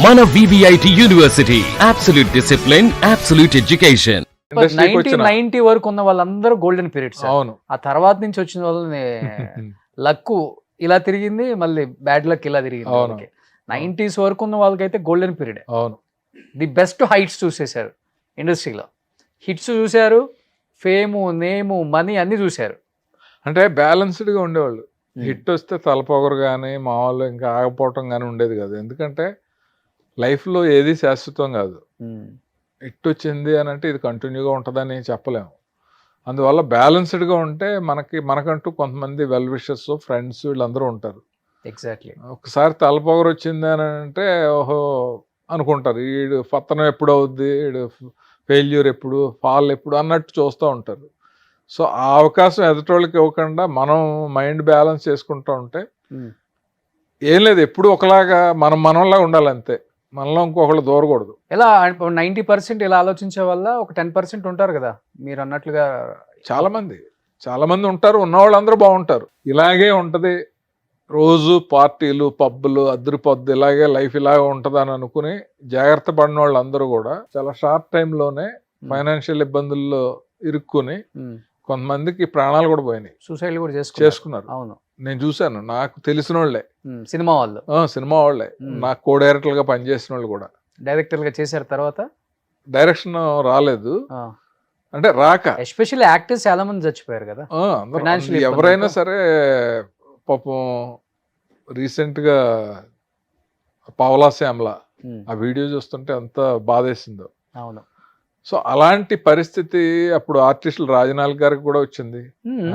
మన VVIT university absolute discipline, absolute education. 90 వరకు ఉన్న వాళ్ళందరూ గోల్డెన్ పీరియడ్స్. అవును. ఆ తర్వాత నుంచి వచ్చిన వాళ్ళని లక్ ఇలా తిరిగింది, మళ్ళీ బ్యాడ్ లక్ ఇలా తిరిగింది. అవును. 90s వరకు ఉన్న వాళ్ళకైతే గోల్డెన్ పీరియడ్. అవును. ది బెస్ట్ హైట్స్ చూసేశారు ఇండస్ట్రీలో. హిట్స్ చూశారు, ఫేము, నేము, మనీ అన్ని చూశారు. అంటే బ్యాలెన్స్డ్గా ఉండేవాళ్ళు. హిట్ వస్తే తలపొగరు కానీ మామూలు ఇంకా ఆగపోవటం కానీ ఉండేది కాదు. ఎందుకంటే లైఫ్లో ఏది శాశ్వతం కాదు. హిట్ వచ్చింది అని అంటే ఇది కంటిన్యూగా ఉంటుందని చెప్పలేము. అందువల్ల బ్యాలెన్స్డ్గా ఉంటే మనకంటూ కొంతమంది వెల్ విషర్స్, ఫ్రెండ్స్ వీళ్ళందరూ ఉంటారు. ఎగ్జాక్ట్లీ. ఒకసారి తలపొగరు వచ్చింది అని అంటే ఓహో అనుకుంటారు, వీడు పతనం ఎప్పుడు అవుద్ది, వీడు ఫెయిల్యూర్ ఎప్పుడు, ఫాల్ ఎప్పుడు అన్నట్టు చూస్తూ ఉంటారు. సో ఆ అవకాశం ఎదుటోళ్ళకి ఇవ్వకుండా మనం మైండ్ బ్యాలెన్స్ చేసుకుంటూ ఉంటే ఏం లేదు, ఎప్పుడు ఒకలాగా మనలా ఉండాలి అంతే. మనలో ఇంకొకళ్ళు దూరకూడదు. ఎలా 90% ఇలా ఆలోచించే వల్ల ఒక 10% ఉంటారు కదా మీరు అన్నట్లుగా. చాలా మంది ఉంటారు, ఉన్నవాళ్ళందరూ బాగుంటారు. ఇలాగే ఉంటది రోజు పార్టీలు, పబ్బులు, అద్దరిపొద్దు, ఇలాగే లైఫ్ ఇలాగే ఉంటుంది అని అనుకుని జాగ్రత్త పడిన వాళ్ళందరూ కూడా చాలా షార్ట్ టైంలోనే ఫైనాన్షియల్ ఇబ్బందుల్లో ఇరుక్కుని కొంతమందికి ప్రాణాలు కూడా పోయినాయి. సూసైడ్ కూడా చేసుకున్నారు. అవును, నేను చూశాను. నాకు తెలిసిన వాళ్ళే, సినిమా వాళ్ళే, నాకు కో డైరెక్టర్గా పనిచేసిన వాళ్ళు కూడా. డైరెక్టర్గా చేశారు. తర్వాత డైరెక్షన్ రాలేదు, అంటే రాక. ఎస్పెషల్లీ యాక్టర్స్ చాలా మంది చచ్చిపోయారు కదా. ఎవరైనా సరే పాపం. రీసెంట్గా పావలా శ్యామ్లా ఆ వీడియో చూస్తుంటే ఎంత బాధేసిందో. అవును. సో అలాంటి పరిస్థితి అప్పుడు ఆర్టిస్టులు రాజనాల్ గారికి కూడా వచ్చింది.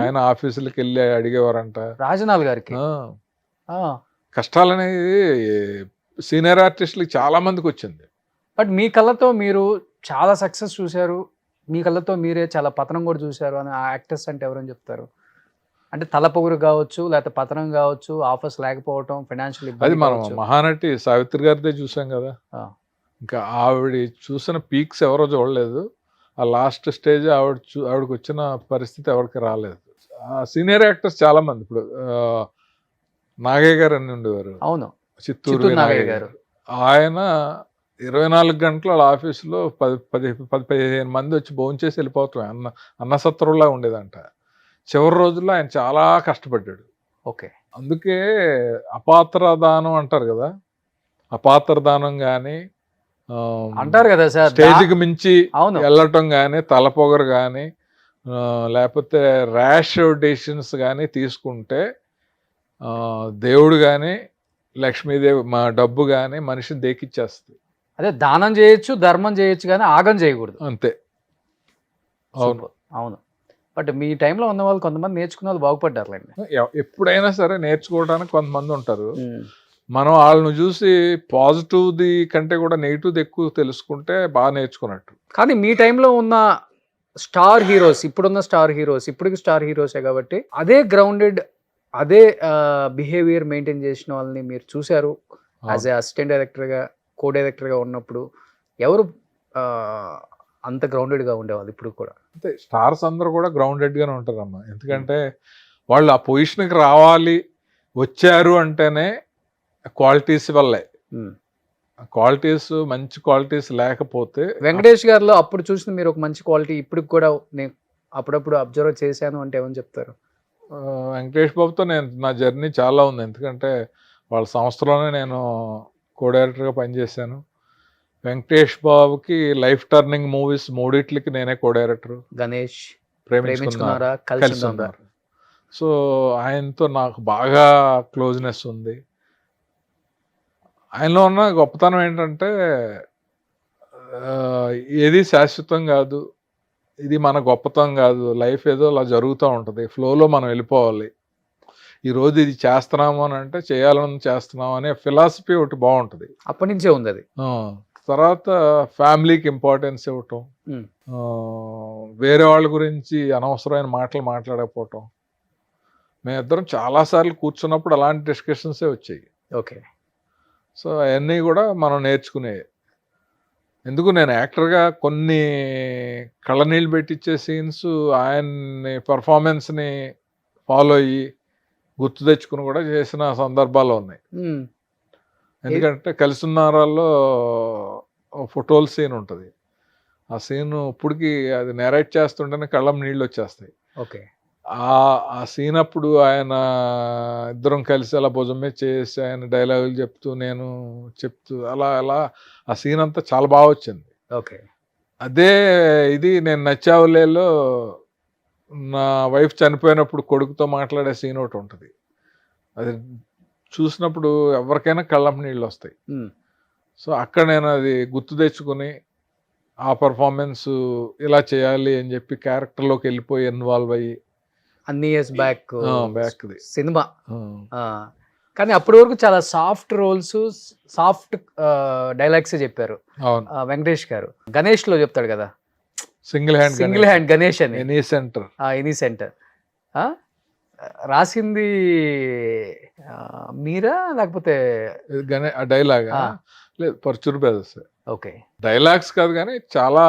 ఆయన ఆఫీసులకు వెళ్ళి అడిగేవారంట. రాజనాల్ గారికి కష్టాలనేది సీనియర్ ఆర్టిస్టులకి చాలా మందికి వచ్చింది. బట్ మీ కళ్ళతో మీరు చాలా సక్సెస్ చూశారు, మీ కళ్ళతో మీరే చాలా పతనం కూడా చూశారు అని ఆ యాక్టర్స్ అంటే ఎవరని చెప్తారు? అంటే తలపొగురు కావచ్చు, లేకపోతే పతనం కావచ్చు, ఆఫర్స్ లేకపోవటం, ఫైనాన్షియల్ అది మనం మహానటి సావిత్రి గారిదే చూసాం కదా. ఇంకా ఆవిడ చూసిన పీక్స్ ఎవరో చూడలేదు. ఆ లాస్ట్ స్టేజ్ ఆవిడకి వచ్చిన పరిస్థితి ఎవరికి రాలేదు. సీనియర్ యాక్టర్స్ చాలా మంది. ఇప్పుడు నాగయ్య గారు అని ఉండేవారు. అవును, చిత్తూరు నాగయ్య గారు. ఆయన 24 గంటల వాళ్ళ ఆఫీసులో 10-15 మంది వచ్చి భోంచేసి వెళ్ళిపోతాం. అన్నసత్రంలా ఉండేదంట. చివరి రోజుల్లో ఆయన చాలా కష్టపడ్డాడు. ఓకే. అందుకే అపాత్ర దానం అంటారు కదా. అపాత్ర దానం కానీ అంటారు కదా సార్, స్టేజ్కి మించి వెళ్ళటం కానీ, తలపొగరు కానీ, లేకపోతే ర్యాష్ డెసిషన్స్ కానీ తీసుకుంటే దేవుడు కానీ, లక్ష్మీదేవి, మా డబ్బు కానీ మనిషిని దేకిచ్చేస్తుంది. అదే దానం చేయొచ్చు, ధర్మం చేయొచ్చు, కానీ ఆగం చేయకూడదు అంతే. అవును, అవును. బట్ మీ టైంలో ఉన్న వాళ్ళు కొంతమంది నేర్చుకున్న వాళ్ళు బాగుపడ్డారులేండి. ఎప్పుడైనా సరే నేర్చుకోవడానికి కొంతమంది ఉంటారు. మనం వాళ్ళని చూసి పాజిటివ్ది కంటే కూడా నెగిటివ్ది ఎక్కువ తెలుసుకుంటే బాగా నేర్చుకున్నట్టు. కానీ మీ టైంలో ఉన్న స్టార్ హీరోస్, ఇప్పుడున్న స్టార్ హీరోస్ ఇప్పటికి స్టార్ హీరోసే కాబట్టి అదే గ్రౌండెడ్, అదే బిహేవియర్ మెయింటైన్ చేసిన వాళ్ళని మీరు చూశారు యాజ్ ఏ అసిస్టెంట్ డైరెక్టర్గా, కో డైరెక్టర్గా ఉన్నప్పుడు. ఎవరు అంత గ్రౌండెడ్గా ఉండేవాళ్ళు ఇప్పుడు కూడా? అంతే, స్టార్స్ అందరూ కూడా గ్రౌండెడ్గానే ఉంటారమ్మా. ఎందుకంటే వాళ్ళు ఆ పొజిషన్కి రావాలి, వచ్చారు అంటేనే క్వాలిటీస్ వల్లే. క్వాలిటీస్, మంచి క్వాలిటీస్ లేకపోతే. వెంకటేష్ గారిలో అప్పుడు చూసిన మీరు ఒక మంచి క్వాలిటీ ఇప్పటికి కూడా నేను అప్పుడప్పుడు అబ్జర్వ్ చేశాను అంటే ఏమని చెప్తారు? వెంకటేష్ బాబుతో నా జర్నీ చాలా ఉంది. ఎందుకంటే వాళ్ళ సంస్థలోనే నేను కో డైరెక్టర్గా పనిచేశాను. వెంకటేష్ బాబుకి లైఫ్ టర్నింగ్ మూవీస్ 3కి నేనే కో డైరెక్టర్. గణేష్, ప్రేమించుకున్నారా, కలిసి ఉన్నారు. సో ఆయనతో నాకు బాగా క్లోజ్నెస్ ఉంది. ఆయనలో ఉన్న గొప్పతనం ఏంటంటే ఏది శాశ్వతం కాదు, ఇది మన గొప్పతనం కాదు, లైఫ్ ఏదో అలా జరుగుతూ ఉంటుంది, ఫ్లోలో మనం వెళ్ళిపోవాలి. ఈరోజు ఇది చేస్తున్నాము అని అంటే చేయాలని చేస్తున్నాము అనే ఫిలాసఫీ ఒకటి బాగుంటుంది. అప్పటి నుంచే ఉంది అది. తర్వాత ఫ్యామిలీకి ఇంపార్టెన్స్ ఇవ్వటం, వేరే వాళ్ళ గురించి అనవసరమైన మాటలు మాట్లాడకపోవటం. మేమిద్దరం చాలాసార్లు కూర్చున్నప్పుడు అలాంటి డిస్కషన్సే వచ్చాయి. ఓకే. సో అవన్నీ కూడా మనం నేర్చుకునే. ఎందుకు నేను యాక్టర్గా కొన్ని కళ్ళనీళ్ళు పెట్టించే సీన్స్ ఆయన్ని పర్ఫార్మెన్స్ని ఫాలో అయ్యి గుర్తు తెచ్చుకుని కూడా చేసిన సందర్భాలు ఉన్నాయి. ఎందుకంటే కలిసి ఉన్నారాల్లో ఫోటోల సీన్ ఉంటుంది. ఆ సీన్ ఇప్పటికి అది నేరేట్ చేస్తుంటేనే కళ్ళం నీళ్ళు వచ్చేస్తాయి. ఓకే. ఆ సీన్ అప్పుడు ఆయన ఇద్దరం కలిసి అలా భుజం మీద చేసి ఆయన డైలాగులు చెప్తూ నేను చెప్తూ అలా అలా ఆ సీన్ అంతా చాలా బాగా వచ్చింది. ఓకే. అదే ఇది నేను నచ్చావులేలో నా వైఫ్ చనిపోయినప్పుడు కొడుకుతో మాట్లాడే సీన్ ఒకటి ఉంటుంది. అది చూసినప్పుడు ఎవరికైనా కళ్ళం నీళ్ళు వస్తాయి. సో అక్కడ నేను అది గుర్తు తెచ్చుకుని ఆ పర్ఫార్మెన్స్ ఇలా చేయాలి అని చెప్పి క్యారెక్టర్లోకి వెళ్ళిపోయి ఇన్వాల్వ్ అయ్యి అన్ని ఇయర్స్ బ్యాక్ బ్యాక్ది సినిమా. కానీ అప్పటి వరకు చాలా సాఫ్ట్ రోల్స్, సాఫ్ట్ డైలాగ్స్ చెప్పారు. అవును. వెంకటేష్ గారు గణేష్ లో చెప్తాడు కదా, సింగిల్ హ్యాండ్ గణేష్ అని ఎనీ సెంటర్. ఎనీ సెంటర్ రాసింది మీరా లేకపోతే డైలాగ్ లేదు, పర్చూర్ బ్రదర్స్. ఓకే. డైలాగ్స్ కాదు కానీ చాలా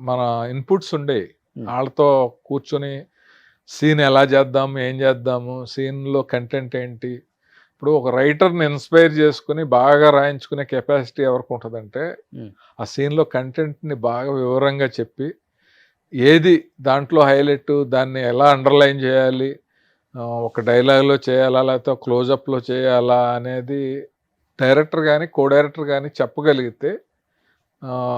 మన ఇన్పుట్స్ ఉండేవి. వాళ్ళతో కూర్చొని సీన్ ఎలా చేద్దాము, ఏం చేద్దాము, సీన్లో కంటెంట్ ఏంటి. ఇప్పుడు ఒక రైటర్ని ఇన్స్పైర్ చేసుకుని బాగా రాయించుకునే కెపాసిటీ ఎవరికి ఉంటుందంటే ఆ సీన్లో కంటెంట్ని బాగా వివరంగా చెప్పి ఏది దాంట్లో హైలైట్, దాన్ని ఎలా అండర్లైన్ చేయాలి, ఒక డైలాగ్లో చేయాలా లేకపోతే క్లోజప్లో చేయాలా అనేది డైరెక్టర్ కానీ కో డైరెక్టర్ కానీ చెప్పగలిగితే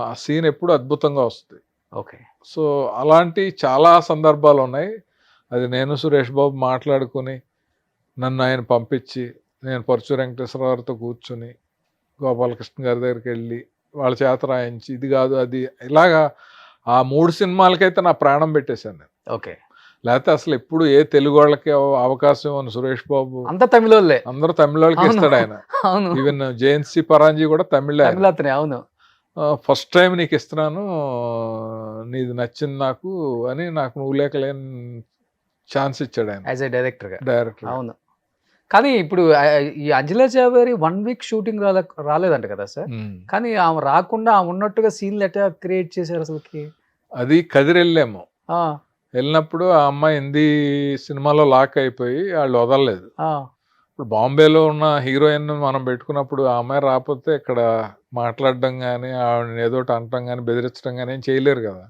ఆ సీన్ ఎప్పుడు అద్భుతంగా వస్తుంది. ఓకే. సో అలాంటి చాలా సందర్భాలు ఉన్నాయి. అది నేను సురేష్ బాబు మాట్లాడుకుని నన్ను ఆయన పంపించి నేను పరచూరు వెంకటేశ్వర గారితో కూర్చొని గోపాలకృష్ణ గారి దగ్గరికి వెళ్ళి వాళ్ళ చేత రాయించి ఇది కాదు అది ఇలాగా ఆ 3 సినిమాలకైతే నా ప్రాణం పెట్టేశాను నేను. ఓకే. లేకపోతే అసలు ఎప్పుడు ఏ తెలుగు వాళ్ళకి అవకాశం అని సురేష్ బాబు అంతా తమిళ వాళ్ళే, అందరూ తమిళ వాళ్ళకి ఇస్తాడు ఆయన. ఈవెన్ జేఎన్సీ పరాంజీ కూడా తమిళ. అవును. ఫస్ట్ టైం నీకు ఇస్తున్నాను, నీది నచ్చింది నాకు అని నాకు నువ్వు లేకలేని ఛాన్స్ ఇచ్చాడు ఆయన యాజ్ ఏ డైరెక్టర్. అవును. కానీ ఇప్పుడు ఈ అంజలా జావేరి 1 వీక్ షూటింగ్ రాలేదంట కదా సార్. కానీ ఆమె రాకుండా ఆమె ఉన్నట్టుగా సీన్లు ఎట్లా క్రియేట్ చేశారు అసలుకి? అది కదిరెళ్ళాము. వెళ్ళినప్పుడు ఆ అమ్మాయి హిందీ సినిమాలో లాక్ అయిపోయి వాళ్ళు వదలలేదు. ఇప్పుడు బాంబేలో ఉన్న హీరోయిన్ మనం పెట్టుకున్నప్పుడు ఆ అమ్మాయి రాకపోతే ఇక్కడ మాట్లాడడం కానీ ఆవిడని ఏదోటి అనటం కానీ బెదిరించడం కానీ ఏం చేయలేరు కదా.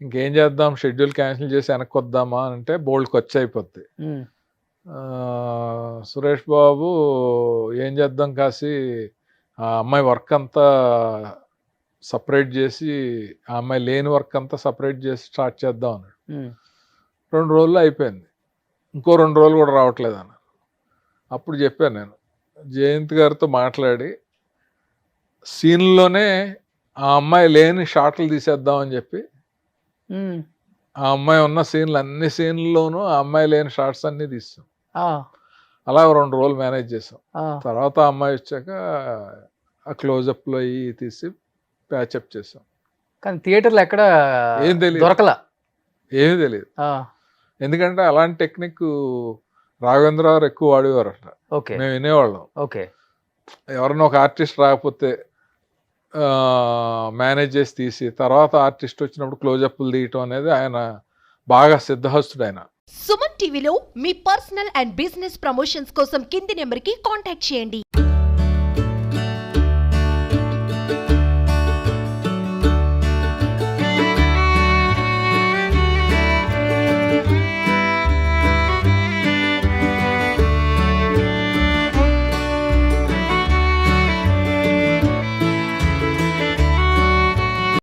ఇంకేం చేద్దాం, షెడ్యూల్ క్యాన్సిల్ చేసి వెనక్కి వద్దామా అంటే బోల్డ్ ఖర్చు అయిపోద్ది. సురేష్ బాబు ఏం చేద్దాం కాసి ఆ అమ్మాయి వర్క్ అంతా సపరేట్ చేసి ఆ అమ్మాయి లేని వర్క్ అంతా సపరేట్ చేసి స్టార్ట్ చేద్దాం అన్నాడు. 2 రోజులు అయిపోయింది, ఇంకో 2 రోజులు కూడా రావట్లేదు అన్న. అప్పుడు చెప్పాను నేను జయంత్ గారితో మాట్లాడి సీన్లోనే ఆ అమ్మాయి లేని షాట్లు తీసేద్దాం అని చెప్పి ఆ అమ్మాయి ఉన్న సీన్లు అన్ని సీన్లలోనూ ఆ అమ్మాయి లేని షార్ట్స్ అన్నీ తీస్తాం. అలా 2 రోజులు మేనేజ్ చేసాం. తర్వాత ఆ అమ్మాయి వచ్చాక ఆ క్లోజప్లో తీసి ప్యాచప్ చేసాం. కానీ థియేటర్లో ఎక్కడ ఏం తెలియదు, దొరకలా, ఏమీ తెలియదు. ఎందుకంటే అలాంటి టెక్నిక్ రాఘవేంద్రరావు ఎక్కువ వాడేవారు అట్లా. మేము వినేవాళ్ళం. ఓకే. ఎవరైనా ఒక ఆర్టిస్ట్ రాకపోతే మేనేజ్ చేసి తీసి తర్వాత ఆర్టిస్ట్ వచ్చినప్పుడు క్లోజప్లు తీయటం అనేది ఆయన బాగా సిద్ధహస్తుడు ఆయన. సుమన్ టీవీలో మీ పర్సనల్ అండ్ బిజినెస్ ప్రమోషన్స్ కోసం కింది నెంబర్కి కాంటాక్ట్ చేయండి.